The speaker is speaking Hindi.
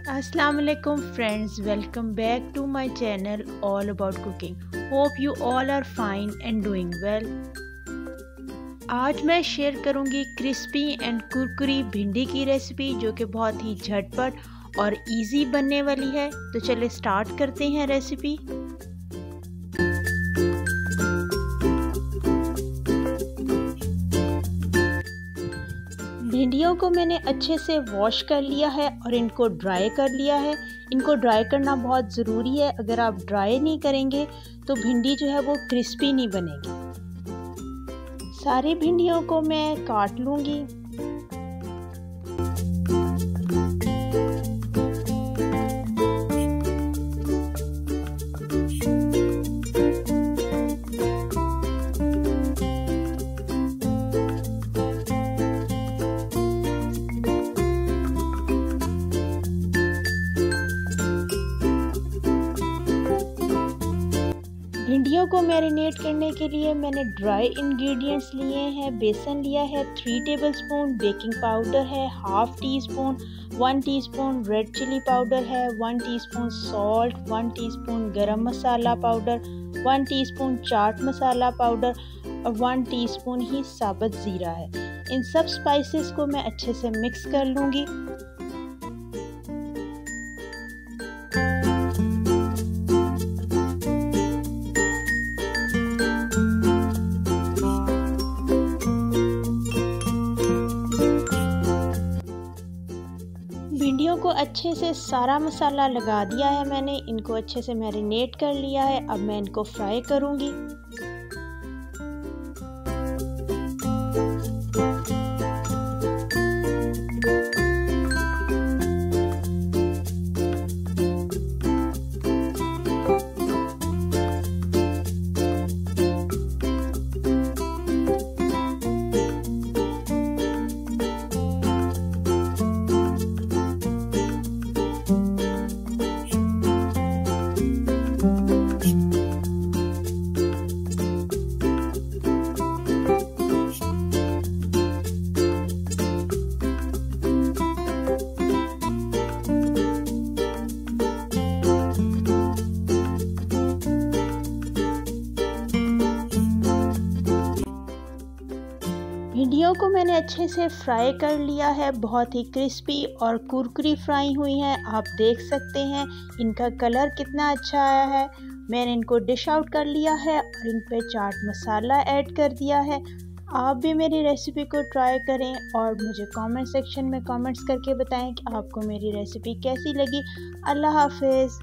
Assalamu alaikum friends, welcome back to my channel all about cooking. Hope you all are fine and doing well. आज मैं शेयर करूंगी क्रिस्पी एंड कुरकुरी भिंडी की रेसिपी जो कि बहुत ही झटपट और इजी बनने वाली है। तो चलिए स्टार्ट करते हैं रेसिपी। भिंडियों को मैंने अच्छे से वॉश कर लिया है और इनको ड्राई कर लिया है। इनको ड्राई करना बहुत ज़रूरी है, अगर आप ड्राई नहीं करेंगे तो भिंडी जो है वो क्रिस्पी नहीं बनेगी। सारी भिंडियों को मैं काट लूँगी। भिंडियों को मैरिनेट करने के लिए मैंने ड्राई इंग्रेडिएंट्स लिए हैं। बेसन लिया है 3 टेबलस्पून, बेकिंग पाउडर है ½ teaspoon, 1 teaspoon red chili powder है, 1 teaspoon salt, 1 teaspoon garam masala powder, 1 teaspoon chaat masala powder और 1 टीस्पून ही साबुत ज़ीरा है। इन सब स्पाइसेस को मैं अच्छे से मिक्स कर लूँगी। भिंडियों को अच्छे से सारा मसाला लगा दिया है मैंने, इनको अच्छे से मैरिनेट कर लिया है। अब मैं इनको फ्राई करूंगी। भिंडियों को मैंने अच्छे से फ्राई कर लिया है, बहुत ही क्रिस्पी और कुरकुरी फ्राई हुई हैं। आप देख सकते हैं इनका कलर कितना अच्छा आया है। मैंने इनको डिश आउट कर लिया है और इन पे चाट मसाला ऐड कर दिया है। आप भी मेरी रेसिपी को ट्राई करें और मुझे कमेंट सेक्शन में कमेंट्स करके बताएं कि आपको मेरी रेसिपी कैसी लगी। अल्लाह हाफिज़।